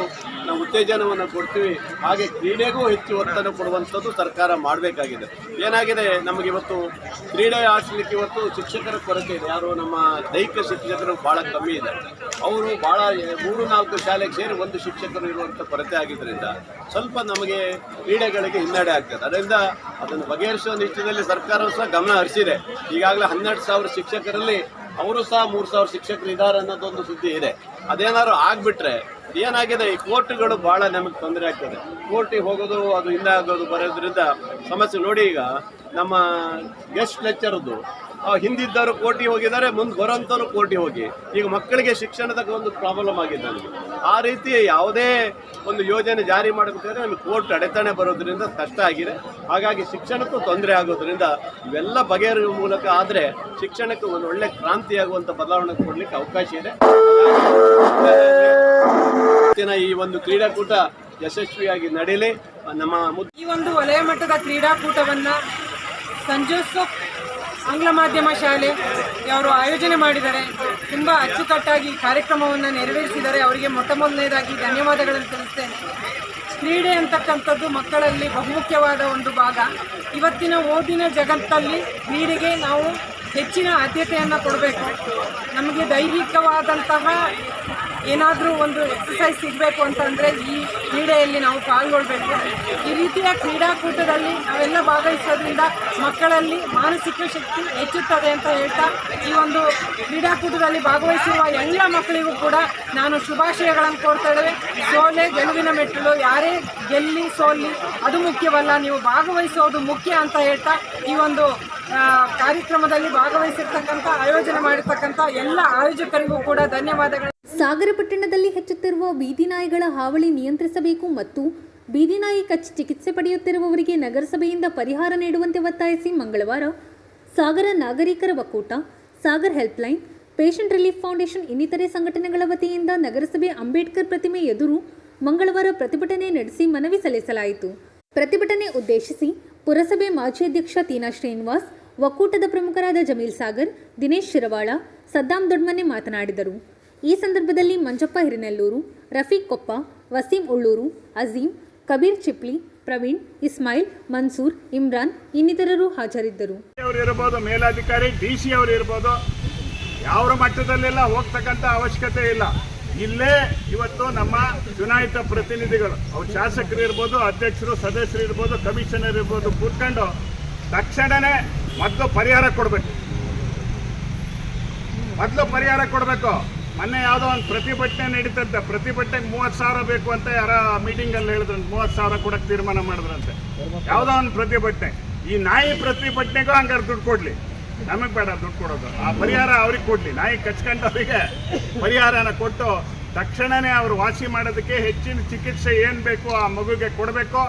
ನಾವು ಉತ್ತೇಜನವನ್ನು ಕೊಡ್ತೀವಿ, ಹಾಗೆ ಕ್ರೀಡೆಗೂ ಹೆಚ್ಚು ಒತ್ತನ್ನು ಕೊಡುವಂಥದ್ದು ಸರ್ಕಾರ ಮಾಡಬೇಕಾಗಿದೆ. ಏನಾಗಿದೆ, ನಮಗಿವತ್ತು ಕ್ರೀಡೆ ಆಡಿಸ್ಲಿಕ್ಕೆ ಇವತ್ತು ಶಿಕ್ಷಕರ ಕೊರತೆ ಇದೆ. ಯಾರು ನಮ್ಮ ದೈಹಿಕ ಶಿಕ್ಷಕರು ಭಾಳ ಕಮ್ಮಿ ಇದೆ. ಅವರು ಭಾಳ 3-4 ಶಾಲೆಗೆ ಸೇರಿ ಒಂದು ಶಿಕ್ಷಕರು ಇರುವಂಥ ಕೊರತೆ ಆಗಿದ್ದರಿಂದ ಸ್ವಲ್ಪ ನಮಗೆ ಕ್ರೀಡೆಗಳಿಗೆ ಹಿನ್ನಡೆ ಆಗ್ತದೆ. ಅದರಿಂದ ಅದನ್ನು ಬಗೆಹರಿಸುವ ನಿಟ್ಟಿನಲ್ಲಿ ಸರ್ಕಾರವು ಸಹ ಗಮನ ಹರಿಸಿದೆ. ಈಗಾಗಲೇ 12,000 ಶಿಕ್ಷಕರಲ್ಲಿ ಅವರು ಸಹ 3,000 ಶಿಕ್ಷಕರು ಇದ್ದಾರೆ ಅನ್ನೋದೊಂದು ಸುದ್ದಿ ಇದೆ. ಅದೇನಾದ್ರು ಆಗಿಬಿಟ್ರೆ ಏನಾಗಿದೆ, ಈ ಕೋರ್ಟ್ಗಳು ಭಾಳ ನಮಗೆ ತೊಂದರೆ ಆಗ್ತದೆ. ಕೋರ್ಟಿಗೆ ಹೋಗೋದು, ಅದು ಹಿಂದೆ ಆಗೋದು ಬರೋದ್ರಿಂದ ಸಮಸ್ಯೆ. ನೋಡಿ, ಈಗ ನಮ್ಮ ಗೆಸ್ಟ್ ಲೆಕ್ಚರ್ದು ಹಿಂದಿದ್ದವರು ಕೋರ್ಟಿಗೆ ಹೋಗಿದ್ದಾರೆ, ಮುಂದೆ ಬರೋಂಥವ್ರು ಕೋರ್ಟಿಗೆ ಹೋಗಿ, ಈಗ ಮಕ್ಕಳಿಗೆ ಶಿಕ್ಷಣದ ಒಂದು ಪ್ರಾಬ್ಲಮ್ ಆಗಿದೆ ನಮಗೆ. ಆ ರೀತಿ ಯಾವುದೇ ಒಂದು ಯೋಜನೆ ಜಾರಿ ಮಾಡಬೇಕಾದ್ರೆ ನಮಗೆ ಕೋರ್ಟ್ ಅಡೆತಡೆ ಬರೋದ್ರಿಂದ ಕಷ್ಟ ಆಗಿದೆ. ಹಾಗಾಗಿ ಶಿಕ್ಷಣಕ್ಕೂ ತೊಂದರೆ ಆಗೋದ್ರಿಂದ ಇವೆಲ್ಲ ಬಗೆಹರಿಯುವ ಮೂಲಕ ಆದರೆ ಶಿಕ್ಷಣಕ್ಕೆ ಒಂದು ಒಳ್ಳೆ ಕ್ರಾಂತಿಯಾಗುವಂಥ ಬದಲಾವಣೆ ಕೊಡಲಿಕ್ಕೆ ಅವಕಾಶ ಇದೆ. ಈ ಒಂದು ಕ್ರೀಡಾಕೂಟ ಯಶಸ್ವಿಯಾಗಿ ನಡೀಲಿ. ನಮ್ಮ ಈ ಒಂದು ವಲಯ ಮಟ್ಟದ ಕ್ರೀಡಾಕೂಟವನ್ನು ಸಂತ ಜೋಸೆಫ್ ಆಂಗ್ಲ ಮಾಧ್ಯಮ ಶಾಲೆ ಅವರು ಆಯೋಜನೆ ಮಾಡಿದ್ದಾರೆ. ತುಂಬ ಅಚ್ಚುಕಟ್ಟಾಗಿ ಕಾರ್ಯಕ್ರಮವನ್ನು ನೆರವೇರಿಸಿದ್ದಾರೆ. ಅವರಿಗೆ ಮೊದಲನೇದಾಗಿ ಧನ್ಯವಾದಗಳನ್ನು ತಿಳಿಸ್ತೇನೆ. ಕ್ರೀಡೆ ಅಂತಕ್ಕಂಥದ್ದು ಮಕ್ಕಳಲ್ಲಿ ಬಹುಮುಖ್ಯವಾದ ಒಂದು ಭಾಗ. ಇವತ್ತಿನ ಓದಿನ ಜಗತ್ತಲ್ಲಿ ಕ್ರೀಡೆಗೆ ನಾವು ಹೆಚ್ಚಿನ ಆದ್ಯತೆಯನ್ನು ಕೊಡಬೇಕು. ನಮಗೆ ದೈಹಿಕವಾದಂತಹ ಏನಾದರೂ ಒಂದು ಎಕ್ಸಸೈಸ್ ಸಿಗಬೇಕು ಅಂತಂದರೆ ಈ ಕ್ರೀಡೆಯಲ್ಲಿ ನಾವು ಪಾಲ್ಗೊಳ್ಬೇಕು. ಈ ರೀತಿಯ ಕ್ರೀಡಾಕೂಟದಲ್ಲಿ ನಾವೆಲ್ಲ ಭಾಗವಹಿಸೋದ್ರಿಂದ ಮಕ್ಕಳಲ್ಲಿ ಮಾನಸಿಕ ಶಕ್ತಿ ಹೆಚ್ಚುತ್ತದೆ ಅಂತ ಹೇಳ್ತಾ ಈ ಒಂದು ಕ್ರೀಡಾಕೂಟದಲ್ಲಿ ಭಾಗವಹಿಸಿರುವ ಎಲ್ಲ ಮಕ್ಕಳಿಗೂ ಕೂಡ ನಾನು ಶುಭಾಶಯಗಳನ್ನು ಕೋರ್ತಾ ಇದ್ದೇವೆ. ಸೋಲೆ ಗೆಲುವಿನ ಮೆಟ್ಟಿಲು, ಯಾರೇ ಗೆಲ್ಲಿ ಸೋಲಿ ಅದು ಮುಖ್ಯವಲ್ಲ, ನೀವು ಭಾಗವಹಿಸೋದು ಮುಖ್ಯ ಅಂತ ಹೇಳ್ತಾ ಈ ಒಂದು ಕಾರ್ಯಕ್ರಮದಲ್ಲಿ ಭಾಗವಹಿಸಿರ್ತಕ್ಕಂಥ ಆಯೋಜನೆ ಮಾಡಿರ್ತಕ್ಕಂಥ ಎಲ್ಲ ಆಯೋಜಕರಿಗೂ ಕೂಡ ಧನ್ಯವಾದಗಳು. ಸಾಗರ ಪಟ್ಟಣದಲ್ಲಿ ಹೆಚ್ಚುತ್ತಿರುವ ಬೀದಿ ನಾಯಿಗಳ ಹಾವಳಿ ನಿಯಂತ್ರಿಸಬೇಕು ಮತ್ತು ಬೀದಿ ನಾಯಿ ಕಚ್ಚಿ ಚಿಕಿತ್ಸೆ ಪಡೆಯುತ್ತಿರುವವರಿಗೆ ನಗರಸಭೆಯಿಂದ ಪರಿಹಾರ ನೀಡುವಂತೆ ಒತ್ತಾಯಿಸಿ ಮಂಗಳವಾರ ಸಾಗರ ನಾಗರಿಕರ ಒಕ್ಕೂಟ, Sagar helpline, patient relief foundation ಇನ್ನಿತರೆ ಸಂಘಟನೆಗಳ ವತಿಯಿಂದ ನಗರಸಭೆ ಅಂಬೇಡ್ಕರ್ ಪ್ರತಿಮೆ ಎದುರು ಮಂಗಳವಾರ ಪ್ರತಿಭಟನೆ ನಡೆಸಿ ಮನವಿ ಸಲ್ಲಿಸಲಾಯಿತು. ಪ್ರತಿಭಟನೆ ಉದ್ದೇಶಿಸಿ ಪುರಸಭೆ ಮಾಜಿ ಅಧ್ಯಕ್ಷ ತೀನಾ ಶ್ರೀನಿವಾಸ್, ಒಕ್ಕೂಟದ ಪ್ರಮುಖರಾದ ಜಮೀಲ್ ಸಾಗರ್, ದಿನೇಶ್ ಶಿರವಾಳ, ಸದ್ದಾಂ ದೊಡ್ಮನೆ ಮಾತನಾಡಿದರು. ಈ ಸಂದರ್ಭದಲ್ಲಿ ಮಂಜಪ್ಪ ಹಿರಿನೆಲ್ಲೂರು, ರಫೀಕ್ ಕೊಪ್ಪ, ವಸೀಂ ಉಳ್ಳೂರು, ಅಜೀಂ, ಕಬೀರ್ ಚಿಪ್ಲಿ, ಪ್ರವೀಣ್, ಇಸ್ಮಾಯಿಲ್, ಮನ್ಸೂರ್, ಇಮ್ರಾನ್ ಇನ್ನಿತರರು ಹಾಜರಿದ್ದರು. ಇರ್ಬೋದು, ಮೇಲಾಧಿಕಾರಿ DC ಅವರು ಇರ್ಬೋದು, ಯಾವ ಮಟ್ಟದಲ್ಲೆಲ್ಲ ಹೋಗ್ತಕ್ಕಂಥ ಅವಶ್ಯಕತೆ ಇಲ್ಲ. ಇಲ್ಲೇ ಇವತ್ತು ನಮ್ಮ ಚುನಾಯಿತ ಪ್ರತಿನಿಧಿಗಳು, ಅವ್ರು ಶಾಸಕರು ಇರ್ಬೋದು, ಅಧ್ಯಕ್ಷರು, ಸದಸ್ಯರು ಇರ್ಬೋದು, ಕಮಿಷನರ್ ಇರ್ಬೋದು, ಕೂತ್ಕೊಂಡು ತಕ್ಷಣವೇ ಮೊದಲು ಪರಿಹಾರ ಕೊಡಬೇಕು. ಮೊನ್ನೆ ಯಾವುದೋ ಒಂದು ಪ್ರತಿಭಟನೆ ನಡೀತಂತೆ, ಪ್ರತಿಭಟನೆಗೆ 30,000 ಬೇಕು ಅಂತ ಯಾರ ಮೀಟಿಂಗಲ್ಲಿ ಹೇಳಿದ್ರಂತೆ, 30,000 ಕೊಡಕ್ಕೆ ತೀರ್ಮಾನ ಮಾಡಿದ್ರಂತೆ. ಯಾವುದೋ ಒಂದು ಪ್ರತಿಭಟನೆ, ಈ ನಾಯಿ ಪ್ರತಿಭಟನೆಗೂ ಹಂಗಾರೆ ದುಡ್ಡು ಕೊಡಲಿ, ನಮಗೆ ಬೇಡ ದುಡ್ಡು ಕೊಡೋದು, ಆ ಪರಿಹಾರ ಅವ್ರಿಗೆ ಕೊಡಲಿ. ನಾಯಿ ಕಚ್ಕೊಂಡವರಿಗೆ ಪರಿಹಾರನ ಕೊಟ್ಟು ತಕ್ಷಣವೇ ಅವರು ವಾಸಿ ಮಾಡೋದಕ್ಕೆ ಹೆಚ್ಚಿನ ಚಿಕಿತ್ಸೆ ಏನು ಬೇಕು ಆ ಮಗುಗೆ ಕೊಡಬೇಕು,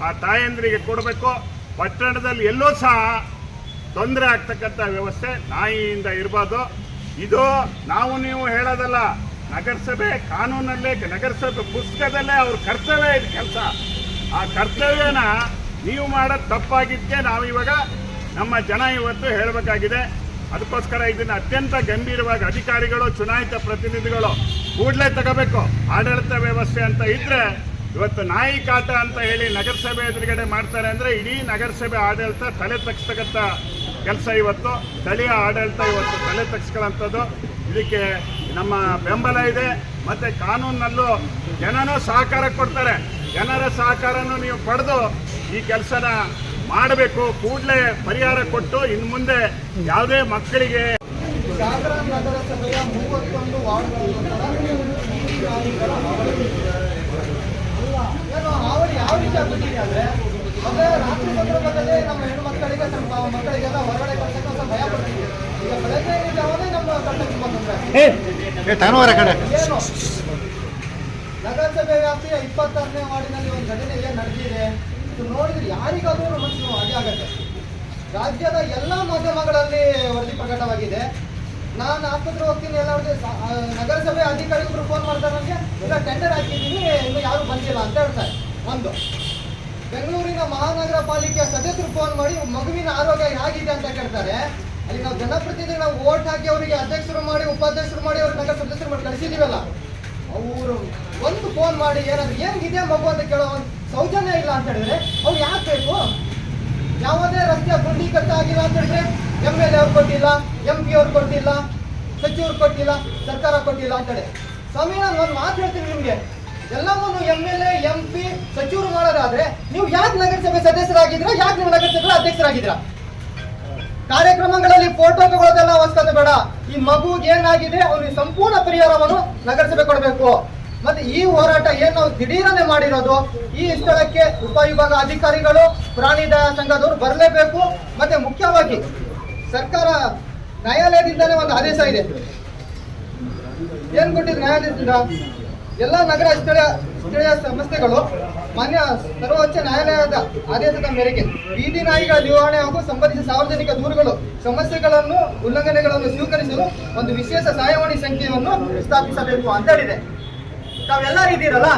ಆ ತಾಯಂದ್ರಿಗೆ ಕೊಡಬೇಕು. ಪಟ್ಟಣದಲ್ಲಿ ಎಲ್ಲೂ ಸಹ ತೊಂದರೆ ಆಗ್ತಕ್ಕಂಥ ವ್ಯವಸ್ಥೆ ನಾಯಿಯಿಂದ ಇರಬಾರ್ದು. ಇದು ನಾವು ನೀವು ಹೇಳೋದಲ್ಲ, ನಗರಸಭೆ ಕಾನೂನಲ್ಲೇ, ನಗರಸಭೆ ಪುಸ್ತಕದಲ್ಲೇ ಅವ್ರ ಕರ್ತವ್ಯ ಇದು ಕೆಲಸ. ಆ ಕರ್ತವ್ಯನ ನೀವು ಮಾಡೋದು ತಪ್ಪಾಗಿದ್ದಕ್ಕೆ ನಾವಿವಾಗ ನಮ್ಮ ಜನ ಇವತ್ತು ಹೇಳಬೇಕಾಗಿದೆ. ಅದಕ್ಕೋಸ್ಕರ ಇದನ್ನು ಅತ್ಯಂತ ಗಂಭೀರವಾಗಿ ಅಧಿಕಾರಿಗಳು, ಚುನಾಯಿತ ಪ್ರತಿನಿಧಿಗಳು ಕೂಡಲೇ ತಗೋಬೇಕು. ಆಡಳಿತ ವ್ಯವಸ್ಥೆ ಅಂತ ಇದ್ದರೆ ಇವತ್ತು ನಾಯಿ ಕಾಟ ಅಂತ ಹೇಳಿ ನಗರಸಭೆ ಎದುರುಗಡೆ ಮಾಡ್ತಾರೆ ಅಂದರೆ ಇಡೀ ನಗರಸಭೆ ಆಡಳಿತ ತಲೆ ತಗ್ಸ್ತಕ್ಕಂಥ ಕೆಲಸ ಇವತ್ತು. ಸ್ಥಳೀಯ ಆಡಳಿತ ಇವತ್ತು ತಲೆ ತಗ್ಸ್ಕೊಳ್ಳೋಂಥದ್ದು. ಇದಕ್ಕೆ ನಮ್ಮ ಬೆಂಬಲ ಇದೆ. ಮತ್ತು ಕಾನೂನಲ್ಲೂ ಜನನೂ ಸಹಕಾರ ಕೊಡ್ತಾರೆ. ಜನರ ಸಹಕಾರನೂ ನೀವು ಪಡೆದು ಈ ಕೆಲಸನ ಮಾಡಬೇಕು. ಕೂಡಲೇ ಪರಿಹಾರ ಕೊಟ್ಟು ಇನ್ನು ಮುಂದೆ ಯಾವುದೇ ಮಕ್ಕಳಿಗೆ ಸಾಗರ ನಗರಸಭೆಯ 31 ಹಾವಳಿ ಯಾವ ರೀತಿ ಆಗ್ಬಿಟ್ಟಿದೆ ಅಂದರೆ, ಮೊದಲೇ ರಾತ್ರಿ ಸಂದರ್ಭದಲ್ಲಿ ನಮ್ಮ ಹೆಣ್ಣು ಮಕ್ಕಳಿಗೆ ನಮ್ಮ ಮಕ್ಕಳಿಗೆಲ್ಲ ಹೊರಗಡೆ ಕಳ್ಸಕ್ಕೆ ಭಯ ಪಡ್ತಿದೆ. ಈಗ ಬೆಳಗ್ಗೆ ಜಾವನೇ ನಮ್ಮ ಕಟ್ಟಕ್ಕೆ ಬಂದ್ರೆ ಏನು ನಗರಸಭೆ ವ್ಯಾಪ್ತಿಯ 26ನೇ ವಾರ್ಡಿನಲ್ಲಿ ಒಂದು ಘಟನೆ ಏನು ನಡೆದಿದೆ ಇದು ನೋಡಿದ್ರೆ ಯಾರಿಗಾದ್ರೂ ಮನಸ್ಸು ಹಾಗೆ ಆಗತ್ತೆ. ರಾಜ್ಯದ ಎಲ್ಲ ಮಾಧ್ಯಮಗಳಲ್ಲಿ ವರದಿ ಪ್ರಕಟವಾಗಿದೆ. ನಾನು ಆಸ್ಪತ್ರೆ ಹೋಗ್ತೀನಿ, ಎಲ್ಲ ನಗರಸಭೆ ಅಧಿಕಾರಿಗಳು ಫೋನ್ ಮಾಡ್ತಾರೆ, ನನಗೆ ಈಗ ಟೆಂಡರ್ ಹಾಕಿದ್ದೀನಿ, ಇನ್ನು ಯಾರು ಬಂದಿಲ್ಲ ಅಂತ ಹೇಳ್ತಾರೆ. ಒಂದು ಬೆಂಗಳೂರಿನ ಮಹಾನಗರ ಪಾಲಿಕೆಯ ಸದಸ್ಯರು ಫೋನ್ ಮಾಡಿ ಮಗುವಿನ ಆರೋಗ್ಯ ಹೇಗಿದೆ ಅಂತ ಕೇಳ್ತಾರೆ. ಅಲ್ಲಿ ನಾವು ಜನಪ್ರತಿನಿಧಿಗಳು ನಾವು ಓಟ್ ಹಾಕಿ ಅವರಿಗೆ ಅಧ್ಯಕ್ಷರು ಮಾಡಿ, ಉಪಾಧ್ಯಕ್ಷರು ಮಾಡಿ, ಅವ್ರಿಗೆ ನಗರ ಸದಸ್ಯರು ಮಾಡಿ ಕಳಿಸಿದೀವಲ್ಲ, ಅವರು ಒಂದು ಫೋನ್ ಮಾಡಿ ಏನಾದ್ರು ಏನಿದೆ ಮಗು ಅಂತ ಕೇಳೋ ಒಂದು ಸೌಜನ್ಯ ಇಲ್ಲ ಅಂತ ಹೇಳಿದ್ರೆ ಅವ್ರು ಯಾಕೆ ಬೇಕು? ಯಾವುದೇ ರಸ್ತೆಯ ಗುಂಡಿ ಕಟ್ಟ ಆಗಿಲ್ಲ ಅಂತ ಹೇಳಿದ್ರೆ MLA ಅವ್ರು ಕೊಟ್ಟಿಲ್ಲ, MP ಅವ್ರು ಕೊಟ್ಟಿಲ್ಲ, ಸಚಿವರು ಕೊಟ್ಟಿಲ್ಲ, ಸರ್ಕಾರ ಕೊಟ್ಟಿಲ್ಲ ಅಂತೇಳಿ. ಸ್ವಾಮಿ, ನಾನು ಒಂದು ಮಾತು ಹೇಳ್ತೀನಿ ನಿಮಗೆ, ಎಲ್ಲವನ್ನು MLA MP ಸಚಿವರು ಮಾಡೋದಾದ್ರೆ ನೀವು ಯಾಕೆ ನಗರಸಭೆ ಸದಸ್ಯರಾಗಿದ್ದೀರಾ? ಯಾಕೆ ನೀವು ನಗರಸಭೆ ಅಧ್ಯಕ್ಷರಾಗಿದ್ದೀರಾ? ಕಾರ್ಯಕ್ರಮಗಳಲ್ಲಿ ಫೋಟೋ ತಗೊಳ್ಳೋದೆಲ್ಲ ಅವಶ್ಯಕತೆ ಬೇಡ. ಈ ಮಗುಗೆ ಏನಾಗಿದೆ ಅವ್ರಿಗೆ ಸಂಪೂರ್ಣ ಪರಿಹಾರವನ್ನು ನಗರಸಭೆ ಕೊಡಬೇಕು. ಮತ್ತೆ ಈ ಹೋರಾಟ ಏನು ನಾವು ದಿಢೀರನೆ ಮಾಡಿರೋದು, ಈ ಸ್ಥಳಕ್ಕೆ ಉಪವಿಭಾಗ ಅಧಿಕಾರಿಗಳು, ಪ್ರಾಣಿ ದಯಾ ಸಂಘದವರು ಬರಲೇಬೇಕು. ಮತ್ತೆ ಮುಖ್ಯವಾಗಿ ಸರ್ಕಾರ ನ್ಯಾಯಾಲಯದಿಂದಲೇ ಒಂದು ಆದೇಶ ಇದೆ. ಏನ್ ಕೊಟ್ಟಿದ್ರು ನ್ಯಾಯಾಲಯದಿಂದ? ಎಲ್ಲ ನಗರ ಸ್ಥಳೀಯ ಸಂಸ್ಥೆಗಳು ಮಾನ್ಯ ಸರ್ವೋಚ್ಚ ನ್ಯಾಯಾಲಯದ ಆದೇಶದ ಮೇರೆಗೆ ಬೀದಿ ನಾಯಿಗಳ ನಿರ್ವಹಣೆ ಹಾಗೂ ಸಂಬಂಧಿಸಿದ ಸಾರ್ವಜನಿಕ ದೂರುಗಳು, ಸಮಸ್ಯೆಗಳನ್ನು, ಉಲ್ಲಂಘನೆಗಳನ್ನು ಸ್ವೀಕರಿಸಲು ಒಂದು ವಿಶೇಷ ಸಹಾಯವಾಣಿ ಸಂಖ್ಯೆಯನ್ನು ಸ್ಥಾಪಿಸಬೇಕು ಅಂತ ಹೇಳಿದೆ. ತಾವೆಲ್ಲರೂ ಇದ್ದೀರಲ್ಲ,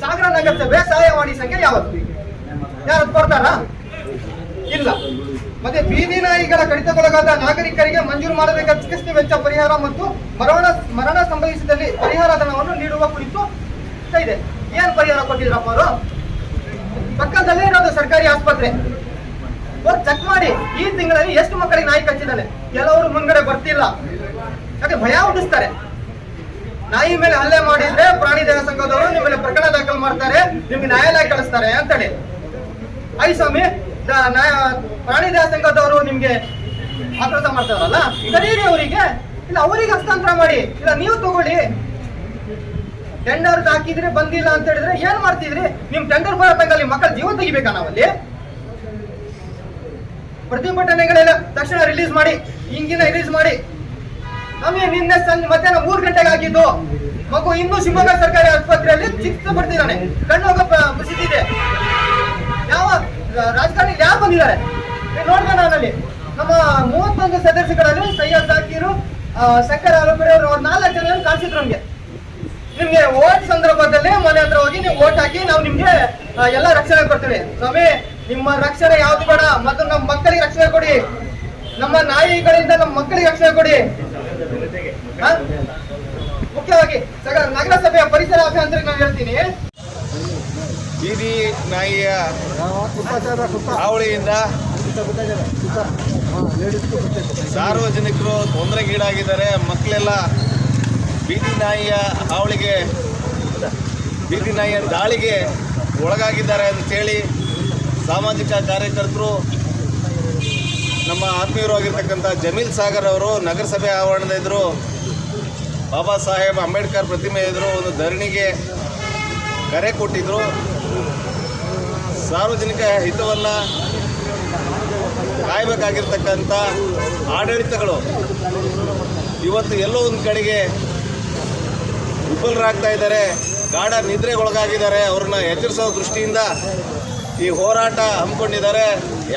ಸಾಗರ ನಗರಸಭೆ ಸಹಾಯವಾಣಿ ಸಂಖ್ಯೆ ಯಾವತ್ತು? ಯಾರು ಕೊಡ್ತಾರಾ? ಇಲ್ಲ. ಮತ್ತೆ ಬೀದಿ ನಾಯಿಗಳ ಕಡಿತಕ್ಕೊಳಗಾದ ನಾಗರಿಕರಿಗೆ ಮಂಜೂರು ಮಾಡಬೇಕಾದ ಚಿಕಿತ್ಸೆ ವೆಚ್ಚ ಪರಿಹಾರ ಮತ್ತು ಮರಣ ಸಂಭವಿಸಿದಲ್ಲಿ ಪರಿಹಾರ ಧನವನ್ನು ನೀಡುವ ಕುರಿತು ಇದೆ. ಏನ್ ಪರಿಹಾರ ಕೊಟ್ಟಿದ್ರಪ್ಪ ಅವರು? ಪಕ್ಕದಲ್ಲೇ ಇರೋದು ಸರ್ಕಾರಿ ಆಸ್ಪತ್ರೆ, ಚೆಕ್ ಮಾಡಿ ಈ ತಿಂಗಳಲ್ಲಿ ಎಷ್ಟು ಮಕ್ಕಳಿಗೆ ನಾಯಿ ಕಚ್ಚಿದ್ದಾನೆ. ಕೆಲವರು ಮುಂಗಡೆ ಬರ್ತಿಲ್ಲ, ಯಾಕೆ ಭಯ ಹುಟ್ಟಿಸ್ತಾರೆ. ನಾಯಿ ಮೇಲೆ ಹಲ್ಲೆ ಮಾಡಿದ್ರೆ ಪ್ರಾಣಿ ದಯಾ ಸಂಘದವರು ನಿಮ್ಮ ಮೇಲೆ ಪ್ರಕರಣ ದಾಖಲು ಮಾಡ್ತಾರೆ, ನಿಮ್ಗೆ ನ್ಯಾಯಾಲಯ ಕಳಿಸ್ತಾರೆ ಅಂತೇಳಿ. ಆಯ್ತು ಸ್ವಾಮಿ, ಪ್ರಾಣಿ ದಯಾ ಸಂಘದವರು ನಿಮ್ಗೆ ಆಕ್ರೋಶ ಮಾಡ್ತಾರಲ್ಲ, ಕರೀರಿ ಅವರಿಗೆ, ಇಲ್ಲ ಅವರಿಗೆ ಹಸ್ತಾಂತರ ಮಾಡಿ, ಇಲ್ಲ ನೀವು ತಗೊಳ್ಳಿ. ಟೆಂಡರ್ ಹಾಕಿದ್ರೆ ಬಂದಿಲ್ಲ ಅಂತ ಹೇಳಿದ್ರೆ ಏನ್ ಮಾಡ್ತಿದ್ರಿ? ನಿಮ್ ಟೆಂಡರ್ ಬರತ್ತಂಗಲ್ಲಿ ಮಕ್ಕಳ ಜೀವ ತೆಗಿಬೇಕಾ ನಾವಲ್ಲಿ? ಪ್ರತಿಭಟನೆಗಳೆಲ್ಲ ತಕ್ಷಣ ರಿಲೀಸ್ ಮಾಡಿ, ಹಿಂಗಿನ ರಿಲೀಸ್ ಮಾಡಿ. ನಮಗೆ ನಿನ್ನೆ ಮಧ್ಯಾಹ್ನ 3 ಗಂಟೆಗೆ ಆಗಿದ್ದು ಮಗು ಇನ್ನೂ ಶಿವಮೊಗ್ಗ ಸರ್ಕಾರಿ ಆಸ್ಪತ್ರೆಯಲ್ಲಿ ಚಿಕಿತ್ಸೆ ಪಡ್ತಿದ್ದಾನೆ, ಕಣ್ಣು ಹೋಗೋ ಪರಿಸ್ಥಿತಿ ಇದೆ. ಯಾವ ರಾಜಕಾರಣಿ ಯಾರು ಬಂದಿದ್ದಾರೆ ನೋಡ್ದೆ ನಾನಲ್ಲಿ. ನಮ್ಮ 31 ಸದಸ್ಯಗಳಲ್ಲಿ ಸೈಯದ್ ಜಾಕೀರು, ಶಂಕರ್ ಆಲೋಪುರಿ ಅವರು 4 ಜನ ಕಾಣಿಸಿದ್ರು ನಮ್ಗೆ. ನಿಮ್ಗೆ ಓಟ್ ಸಂದರ್ಭದಲ್ಲಿ ಮನೆ ಹತ್ರ ಹೋಗಿ ನೀವು ಓಟ್ ಹಾಕಿ ನಾವು ನಿಮ್ಗೆ ಎಲ್ಲ ರಕ್ಷಣೆ ಕೊಡ್ತೀವಿ. ಸ್ವಾಮಿ, ನಿಮ್ಮ ರಕ್ಷಣೆ ಯಾವ್ದು ಬೇಡ, ಮತ್ತು ನಮ್ಮ ಮಕ್ಕಳಿಗೆ ರಕ್ಷಣೆ ಕೊಡಿ, ನಮ್ಮ ನಾಯಿಗಳಿಂದ ನಮ್ಮ ಮಕ್ಕಳಿಗೆ ರಕ್ಷಣೆ ಕೊಡಿ. ಮುಖ್ಯವಾಗಿ ನಗರಸಭೆಯ ಪರಿಸರ ಅಭಿಯಂತರಿಗೆ ನಾನು ಹೇಳ್ತೀನಿ, ಬೀದಿ ನಾಯಿಯ ಹಾವಳಿಯಿಂದ ಸಾರ್ವಜನಿಕರು ತೊಂದರೆಗೀಡಾಗಿದ್ದಾರೆ. ಮಕ್ಕಳೆಲ್ಲ ಬೀದಿ ನಾಯಿಯ ಹಾವಳಿಗೆ, ಬೀದಿ ನಾಯಿಯ ದಾಳಿಗೆ ಒಳಗಾಗಿದ್ದಾರೆ ಅಂತೇಳಿ ಸಾಮಾಜಿಕ ಕಾರ್ಯಕರ್ತರು, ನಮ್ಮ ಆತ್ಮೀಯರು ಆಗಿರ್ತಕ್ಕಂಥ ಜಮೀಲ್ ಸಾಗರ್ ಅವರು ನಗರಸಭೆ ಆವರಣದ ಎದುರು ಬಾಬಾ ಸಾಹೇಬ್ ಅಂಬೇಡ್ಕರ್ ಪ್ರತಿಮೆ ಎದುರು ಒಂದು ಧರಣಿಗೆ ಕರೆ ಕೊಟ್ಟಿದ್ದರು. ಸಾರ್ವಜನಿಕ ಹಿತವನ್ನು ಕಾಯಬೇಕಾಗಿರ್ತಕ್ಕಂಥ ಆಡಳಿತಗಳು ಇವತ್ತು ಎಲ್ಲೋ ಒಂದು ಕಡೆಗೆ ವಿಫಲರಾಗ್ತಾ ಇದ್ದಾರೆ, ಗಾಢ ನಿದ್ರೆಗೊಳಗಾಗಿದ್ದಾರೆ. ಅವ್ರನ್ನ ಎಚ್ಚರಿಸೋ ದೃಷ್ಟಿಯಿಂದ ಈ ಹೋರಾಟ ಹಮ್ಮಿಕೊಂಡಿದ್ದಾರೆ.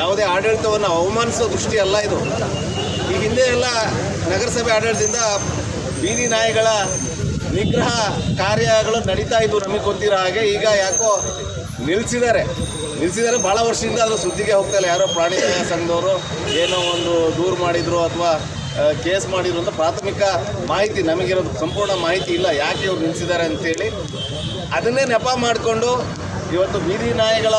ಯಾವುದೇ ಆಡಳಿತವನ್ನು ಅವಮಾನಿಸೋ ದೃಷ್ಟಿ ಅಲ್ಲ ಇದು. ಈ ಹಿಂದೆ ಎಲ್ಲ ನಗರಸಭೆ ಆಡಳಿತದಿಂದ ಬೀದಿ ನಾಯಿಗಳ ನಿಗ್ರಹ ಕಾರ್ಯಗಳು ನಡೀತಾ ಇದ್ವು, ನಮಗೆ ಗೊತ್ತಿರೋ ಹಾಗೆ. ಈಗ ಯಾಕೋ ನಿಲ್ಲಿಸಿದ್ದಾರೆ. ಭಾಳ ವರ್ಷದಿಂದ ಅದು ಸುದ್ದಿಗೆ ಹೋಗ್ತಾ ಇಲ್ಲ. ಯಾರೋ ಪ್ರಾಣಿ ಸಂಘದವರು ಏನೋ ಒಂದು ದೂರು ಮಾಡಿದ್ರು ಅಥವಾ ಕೇಸ್ ಮಾಡಿದ್ರು ಅಂತ ಪ್ರಾಥಮಿಕ ಮಾಹಿತಿ ನಮಗಿರೋದು, ಸಂಪೂರ್ಣ ಮಾಹಿತಿ ಇಲ್ಲ ಯಾಕೆ ಇವ್ರು ನಿಲ್ಲಿಸಿದ್ದಾರೆ ಅಂತೇಳಿ. ಅದನ್ನೇ ನೆಪ ಮಾಡಿಕೊಂಡು ಇವತ್ತು ಬೀದಿ ನಾಯಿಗಳ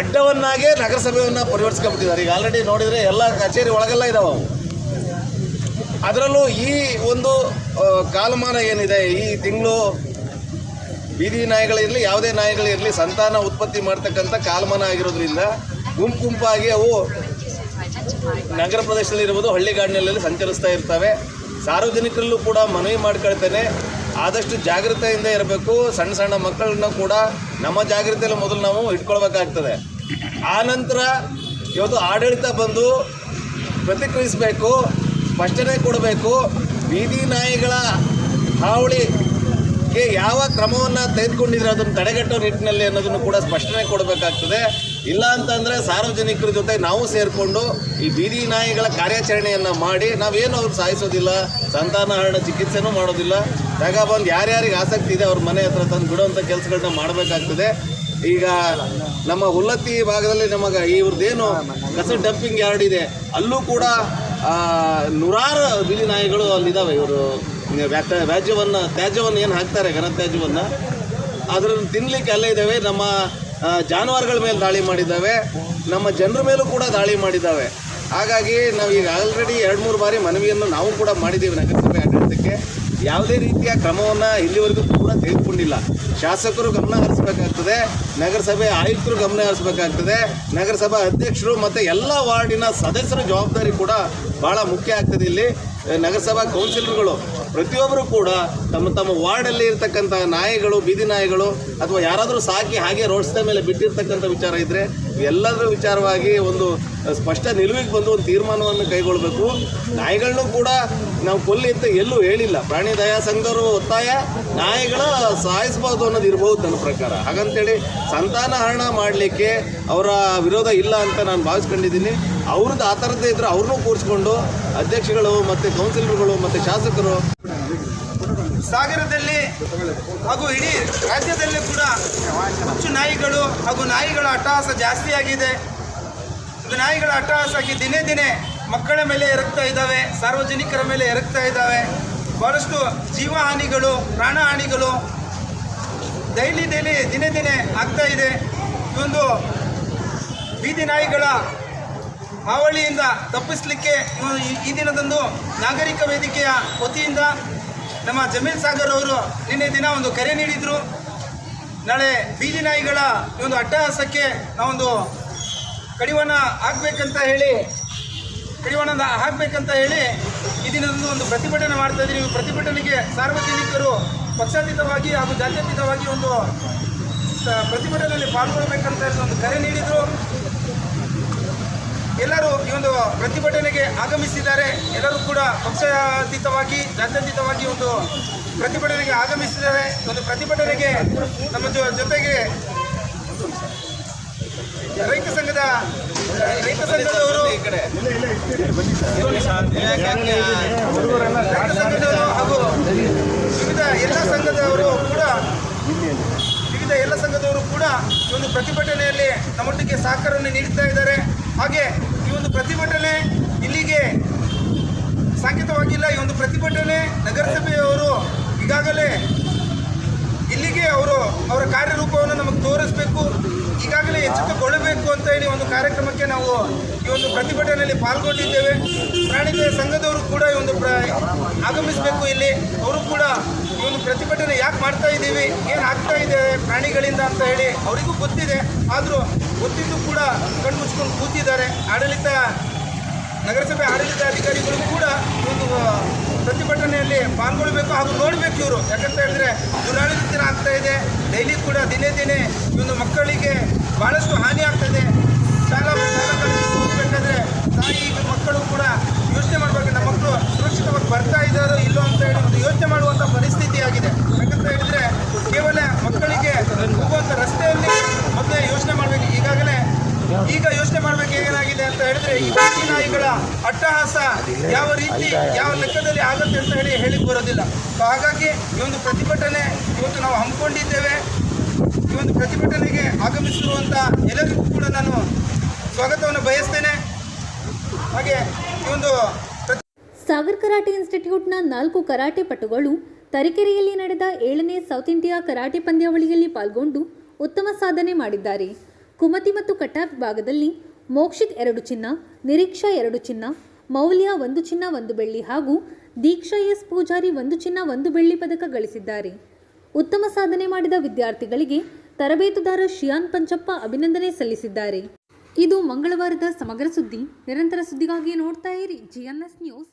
ಅಡ್ಡವನ್ನಾಗೆ ನಗರಸಭೆಯನ್ನು ಪರಿವರ್ತಿಸ್ಕೊಂಡ್ಬಿಟ್ಟಿದ್ದಾರೆ. ಈಗ ಆಲ್ರೆಡಿ ನೋಡಿದರೆ ಎಲ್ಲ ಕಚೇರಿ ಒಳಗೆಲ್ಲ ಇದ್ದಾವೆ ಅವು. ಅದರಲ್ಲೂ ಈ ಒಂದು ಕಾಲಮಾನ ಏನಿದೆ, ಈ ತಿಂಗಳು ಬೀದಿ ನಾಯಿಗಳಿರಲಿ ಯಾವುದೇ ನಾಯಿಗಳಿರಲಿ ಸಂತಾನ ಉತ್ಪತ್ತಿ ಮಾಡ್ತಕ್ಕಂಥ ಕಾಲಮಾನ ಆಗಿರೋದ್ರಿಂದ ಗುಂಪಾಗಿ ಅವು ನಗರ ಪ್ರದೇಶದಲ್ಲಿರ್ಬೋದು, ಹಳ್ಳಿಗಾಡಿನಲ್ಲಿ ಸಂಚರಿಸ್ತಾ ಇರ್ತವೆ. ಸಾರ್ವಜನಿಕರಲ್ಲೂ ಕೂಡ ಮನವಿ ಮಾಡ್ಕೊಳ್ತೇನೆ, ಆದಷ್ಟು ಜಾಗೃತೆಯಿಂದ ಇರಬೇಕು. ಸಣ್ಣ ಸಣ್ಣ ಮಕ್ಕಳನ್ನ ಕೂಡ ನಮ್ಮ ಜಾಗೃತಿಯಲ್ಲಿ ಮೊದಲು ನಾವು ಇಟ್ಕೊಳ್ಬೇಕಾಗ್ತದೆ. ಆನಂತರ ಇವತ್ತು ಆಡಳಿತ ಬಂದು ಪ್ರತಿಕ್ರಿಯಿಸಬೇಕು, ಸ್ಪಷ್ಟನೆ ಕೊಡಬೇಕು. ಬೀದಿ ನಾಯಿಗಳ ಹಾವಳಿಗೆ ಯಾವ ಕ್ರಮವನ್ನು ತೆಗೆದುಕೊಂಡಿದ್ರೆ ಅದನ್ನು ತಡೆಗಟ್ಟೋ ನಿಟ್ಟಿನಲ್ಲಿ ಅನ್ನೋದನ್ನು ಕೂಡ ಸ್ಪಷ್ಟನೆ ಕೊಡಬೇಕಾಗ್ತದೆ. ಇಲ್ಲ ಅಂತಂದರೆ ಸಾರ್ವಜನಿಕರ ಜೊತೆ ನಾವು ಸೇರಿಕೊಂಡು ಈ ಬೀದಿ ನಾಯಿಗಳ ಕಾರ್ಯಾಚರಣೆಯನ್ನು ಮಾಡಿ, ನಾವೇನು ಅವ್ರು ಸಾಯಿಸೋದಿಲ್ಲ, ಸಂತಾನಹರಣ ಚಿಕಿತ್ಸೆನೂ ಮಾಡೋದಿಲ್ಲ. ಜಾಗ ಬಂದು ಯಾರ್ಯಾರಿಗೆ ಆಸಕ್ತಿ ಇದೆ ಅವ್ರ ಮನೆ ಹತ್ರ ತಂದು ಬಿಡುವಂಥ ಕೆಲಸಗಳನ್ನ ಮಾಡಬೇಕಾಗ್ತದೆ. ಈಗ ನಮ್ಮ ಹುಲ್ಲತ್ತಿ ಭಾಗದಲ್ಲಿ ನಮಗೆ ಇವ್ರದ್ದೇನು ಕಸ ಡಂಪಿಂಗ್ ಯಾರ್ಡ್ ಇದೆ, ಅಲ್ಲೂ ಕೂಡ ನೂರಾರು ಬೀದಿ ನಾಯಿಗಳು ಅಲ್ಲಿದ್ದಾವೆ. ಇವರು ತ್ಯಾಜ್ಯವನ್ನು ಏನು ಹಾಕ್ತಾರೆ, ಘನತ್ಯಾಜ್ಯವನ್ನು, ಅದನ್ನು ತಿನ್ನಲಿಕ್ಕೆ ಅಲ್ಲೇ ಇದ್ದಾವೆ. ನಮ್ಮ ಜಾನುವಾರುಗಳ ಮೇಲೆ ದಾಳಿ ಮಾಡಿದ್ದಾವೆ, ನಮ್ಮ ಜನರ ಮೇಲೂ ಕೂಡ ದಾಳಿ ಮಾಡಿದ್ದಾವೆ. ಹಾಗಾಗಿ ನಾವು ಈಗ ಆಲ್ರೆಡಿ 2-3 ಬಾರಿ ಮನವಿಯನ್ನು ನಾವು ಕೂಡ ಮಾಡಿದ್ದೀವಿ ನಗರಸಭೆ ಆಡಳಿತಕ್ಕೆ. ಯಾವುದೇ ರೀತಿಯ ಕ್ರಮವನ್ನು ಇಲ್ಲಿವರೆಗೂ ಕೂಡ ತೆಗೆದುಕೊಂಡಿಲ್ಲ. ಶಾಸಕರು ಗಮನ ಹರಿಸಬೇಕಾಗ್ತದೆ, ನಗರಸಭೆ ಆಯುಕ್ತರು ಗಮನ ಹರಿಸಬೇಕಾಗ್ತದೆ, ನಗರಸಭಾ ಅಧ್ಯಕ್ಷರು ಮತ್ತು ಎಲ್ಲ ವಾರ್ಡಿನ ಸದಸ್ಯರ ಜವಾಬ್ದಾರಿ ಕೂಡ ಭಾಳ ಮುಖ್ಯ ಆಗ್ತದೆ. ಇಲ್ಲಿ ನಗರಸಭಾ ಕೌನ್ಸಿಲರ್ಗಳು ಪ್ರತಿಯೊಬ್ಬರು ಕೂಡ ತಮ್ಮ ತಮ್ಮ ವಾರ್ಡಲ್ಲಿ ಇರ್ತಕ್ಕಂಥ ನಾಯಿಗಳು, ಬೀದಿ ನಾಯಿಗಳು ಅಥವಾ ಯಾರಾದರೂ ಸಾಕಿ ಹಾಗೆ ರೋಡ್ಸ್ದ ಮೇಲೆ ಬಿಟ್ಟಿರ್ತಕ್ಕಂಥ ವಿಚಾರ ಇದ್ದರೆ ಎಲ್ಲದರ ವಿಚಾರವಾಗಿ ಒಂದು ಸ್ಪಷ್ಟ ನಿಲುವಿಗೆ ಬಂದು ಒಂದು ತೀರ್ಮಾನವನ್ನು ಕೈಗೊಳ್ಳಬೇಕು. ನಾಯಿಗಳನ್ನೂ ಕೂಡ ನಾವು ಕೊಲ್ಲಿ ಅಂತ ಎಲ್ಲೂ ಹೇಳಿಲ್ಲ. ಪ್ರಾಣಿ ದಯಾ ಸಂಘದವರು ಒತ್ತಾಯ ನಾಯಿಗಳ ಸಾಯಿಸ್ಬೋದು ಅನ್ನೋದು ಇರ್ಬೋದು ನನ್ನ ಪ್ರಕಾರ. ಹಾಗಂತೇಳಿ ಸಂತಾನಹರಣ ಮಾಡಲಿಕ್ಕೆ ಅವರ ವಿರೋಧ ಇಲ್ಲ ಅಂತ ನಾನು ಭಾವಿಸ್ಕೊಂಡಿದ್ದೀನಿ. ಅವ್ರದ್ದು ಆ ಥರದ್ದೇ ಇದ್ದರೆ ಅವ್ರನ್ನೂ ಕೂರಿಸ್ಕೊಂಡು ಅಧ್ಯಕ್ಷಗಳು ಮತ್ತು ಕೌನ್ಸಿಲರ್ಗಳು ಮತ್ತು ಶಾಸಕರು ಸಾಗರದಲ್ಲಿ ಹಾಗೂ ಇಡೀ ರಾಜ್ಯದಲ್ಲಿ ಕೂಡ ಹುಚ್ಚು ನಾಯಿಗಳು ಹಾಗೂ ನಾಯಿಗಳ ಅಟ್ಟಹಾಸ ಜಾಸ್ತಿ ಆಗಿದೆ. ನಾಯಿಗಳ ಅಟ್ಟಹಾಸಾಗಿ ದಿನೇ ದಿನೇ ಮಕ್ಕಳ ಮೇಲೆ ಎರಗ್ತಾ ಇದ್ದಾವೆ, ಸಾರ್ವಜನಿಕರ ಮೇಲೆ ಎರಗ್ತಾ ಇದ್ದಾವೆ. ಭಾಳಷ್ಟು ಜೀವಹಾನಿಗಳು, ಪ್ರಾಣಹಾನಿಗಳು ದಿನೇ ದಿನೇ ಆಗ್ತಾ ಇದೆ. ಇದೊಂದು ಬೀದಿ ನಾಯಿಗಳ ಹಾವಳಿಯಿಂದ ತಪ್ಪಿಸಲಿಕ್ಕೆ ಈ ದಿನದಂದು ನಾಗರಿಕ ವೇದಿಕೆಯ ವತಿಯಿಂದ ನಮ್ಮ ಜಮೀಲ್ ಸಾಗರ್ ಅವರು ನಿನ್ನೆ ದಿನ ಒಂದು ಕರೆ ನೀಡಿದರು. ನಾಳೆ ಬೀದಿ ನಾಯಿಗಳ ಈ ಒಂದು ಅಟ್ಟಹಾಸಕ್ಕೆ ನಾವೊಂದು ಕಡಿವಾಣ ಹಾಕಬೇಕಂತ ಹೇಳಿ ಈ ದಿನದಂದು ಒಂದು ಪ್ರತಿಭಟನೆ ಮಾಡ್ತಾ ಇದ್ದೀವಿ. ಪ್ರತಿಭಟನೆಗೆ ಸಾರ್ವಜನಿಕರು ಪಕ್ಷಾತೀತವಾಗಿ ಹಾಗೂ ಜಾತ್ಯತೀತವಾಗಿ ಒಂದು ಪ್ರತಿಭಟನೆಯಲ್ಲಿ ಪಾಲ್ಗೊಳ್ಳಬೇಕಂತ ಒಂದು ಕರೆ ನೀಡಿದರು. ಎಲ್ಲರೂ ಈ ಒಂದು ಪ್ರತಿಭಟನೆಗೆ ಆಗಮಿಸಿದ್ದಾರೆ. ಎಲ್ಲರೂ ಕೂಡ ಪಕ್ಷಾತೀತವಾಗಿ ಜಾತ್ಯತೀತವಾಗಿ ಒಂದು ಪ್ರತಿಭಟನೆಗೆ ಆಗಮಿಸಿದ್ದಾರೆ. ಒಂದು ಪ್ರತಿಭಟನೆಗೆ ನಮ್ಮ ಜೊತೆಗೆ ರೈತ ಸಂಘದವರು ಹಾಗೂ ವಿವಿಧ ಎಲ್ಲ ಸಂಘದವರು ಕೂಡ ಈ ಒಂದು ಪ್ರತಿಭಟನೆಯಲ್ಲಿ ನಮ್ಮೊಟ್ಟಿಗೆ ಸಹಕಾರವನ್ನು ನೀಡ್ತಾ ಇದ್ದಾರೆ. ಹಾಗೆ ಈ ಒಂದು ಪ್ರತಿಭಟನೆ ಇಲ್ಲಿಗೆ ಸಾಂಕೇತವಾಗಿಲ್ಲ. ಈ ಒಂದು ಪ್ರತಿಭಟನೆ ನಗರಸಭೆಯವರು ಈಗಾಗಲೇ ಇಲ್ಲಿಗೆ ಅವರ ಕಾರ್ಯರೂಪವನ್ನು ನಮಗೆ ತೋರಿಸಬೇಕು, ಈಗಾಗಲೇ ಎಚ್ಚೆತ್ತುಕೊಳ್ಳಬೇಕು ಅಂತ ಹೇಳಿ ಒಂದು ಕಾರ್ಯಕ್ರಮಕ್ಕೆ ನಾವು ಈ ಒಂದು ಪ್ರತಿಭಟನೆಯಲ್ಲಿ ಪಾಲ್ಗೊಂಡಿದ್ದೇವೆ. ಪ್ರಾಣಿ ಸಂಘದವರು ಕೂಡ ಈ ಒಂದು ಆಗಮಿಸಬೇಕು. ಇಲ್ಲಿ ಅವರು ಕೂಡ ಈ ಒಂದು ಪ್ರತಿಭಟನೆ ಯಾಕೆ ಮಾಡ್ತಾ ಇದ್ದೀವಿ, ಏನು ಆಗ್ತಾ ಇದೆ ಪ್ರಾಣಿಗಳಿಂದ ಅಂತ ಹೇಳಿ ಅವರಿಗೂ ಗೊತ್ತಿದೆ. ಆದರೂ ಗೊತ್ತಿದ್ದು ಕೂಡ ಕಣ್ಮುಚ್ಕೊಂಡು ಕೂತಿದ್ದಾರೆ. ನಗರಸಭೆ ಆಡಳಿತಾಧಿಕಾರಿಗಳು ಕೂಡ ಈ ಒಂದು ಪ್ರತಿಭಟನೆಯಲ್ಲಿ ಪಾಲ್ಗೊಳ್ಳಬೇಕು ಹಾಗೂ ನೋಡಬೇಕು ಇವರು. ಯಾಕಂತ ಹೇಳಿದ್ರೆ ದುರಾಡಳಿತ ಆಗ್ತಾ ಇದೆ. ಡೈಲಿ ಕೂಡ ದಿನೇ ಈ ಒಂದು ಮಕ್ಕಳಿಗೆ ಭಾಳಷ್ಟು ಹಾನಿ ಆಗ್ತಾಯಿದೆ. ಶಾಲಾ ಹೋಗಬೇಕಾದ್ರೆ ತಾಯಿ ಮಕ್ಕಳು ಕೂಡ ಯೋಚನೆ ಮಾಡಬೇಕು, ನಮ್ಮ ಮಕ್ಕಳು ಸುರಕ್ಷಿತವಾಗಿ ಬರ್ತಾ ಇದ್ದಾರೋ ಇಲ್ಲೋ ಅಂತ ಹೇಳಿ ಒಂದು ಯೋಚನೆ ಮಾಡುವಂಥ ಪರಿಸ್ಥಿತಿ ಆಗಿದೆ. ಯಾಕಂತ ಹೇಳಿದ್ರೆ ಕೇವಲ ಮಕ್ಕಳಿಗೆ ಹೋಗುವಂಥ ರಸ್ತೆಯಲ್ಲಿ ಮೊದಲೇ ಯೋಚನೆ ಮಾಡಬೇಕು. ಈಗ ಯೋಚನೆ ಮಾಡಬೇಕು ಏನಾಗಿದೆ ಅಂತ ಹೇಳಿದ್ರೆ ಈ ಬೀದಿ ನಾಯಿಗಳ ಅಟ್ಟಹಾಸ ಯಾವ ರೀತಿ ಯಾವ ಲೆಕ್ಕದಲ್ಲಿ ಆಗುತ್ತೆ ಅಂತ ಹೇಳಿಕ್ಕೆ ಬರೋದಿಲ್ಲ. ಸೊ ಹಾಗಾಗಿ ಈ ಒಂದು ಪ್ರತಿಭಟನೆ ಇವತ್ತು ನಾವು ಹಮ್ಮಿಕೊಂಡಿದ್ದೇವೆ. ಈ ಒಂದು ಪ್ರತಿಭಟನೆಗೆ ಆಗಮಿಸಿರುವಂಥ ಎಲ್ಲರಿಗೂ ಕೂಡ ನಾನು ಸ್ವಾಗತವನ್ನು ಬಯಸ್ತೇನೆ. ಹಾಗೆ ಈ ಒಂದು ಸಾಗರ್ ಕರಾಟೆ ಇನ್ಸ್ಟಿಟ್ಯೂಟ್ನ 4 ಕರಾಟೆ ಪಟುಗಳು ತರೀಕೆರೆಯಲ್ಲಿ ನಡೆದ 7ನೇ ಸೌತ್ ಇಂಡಿಯಾ ಕರಾಟೆ ಪಂದ್ಯಾವಳಿಯಲ್ಲಿ ಪಾಲ್ಗೊಂಡು ಉತ್ತಮ ಸಾಧನೆ ಮಾಡಿದ್ದಾರೆ. ಕುಮತಿ ಮತ್ತು ಕಟ್ಟಾ ವಿಭಾಗದಲ್ಲಿ ಮೋಕ್ಷಿತ್ 2 ಚಿನ್ನ, ನಿರೀಕ್ಷಾ 2 ಚಿನ್ನ, ಮೌಲ್ಯ 1 ಚಿನ್ನ 1 ಬೆಳ್ಳಿ ಹಾಗೂ ದೀಕ್ಷಾ ಎಸ್ ಪೂಜಾರಿ 1 ಚಿನ್ನ 1 ಬೆಳ್ಳಿ ಪದಕ ಗಳಿಸಿದ್ದಾರೆ. ಉತ್ತಮ ಸಾಧನೆ ಮಾಡಿದ ವಿದ್ಯಾರ್ಥಿಗಳಿಗೆ ತರಬೇತುದಾರ ಶಿಯಾನ್ ಪಂಚಪ್ಪ ಅಭಿನಂದನೆ ಸಲ್ಲಿಸಿದ್ದಾರೆ. ಇದು ಮಂಗಳವಾರದ ಸಮಗ್ರ ಸುದ್ದಿ. ನಿರಂತರ ಸುದ್ದಿಗಾಗಿ ನೋಡ್ತಾ ಇರಿ GNS ನ್ಯೂಸ್.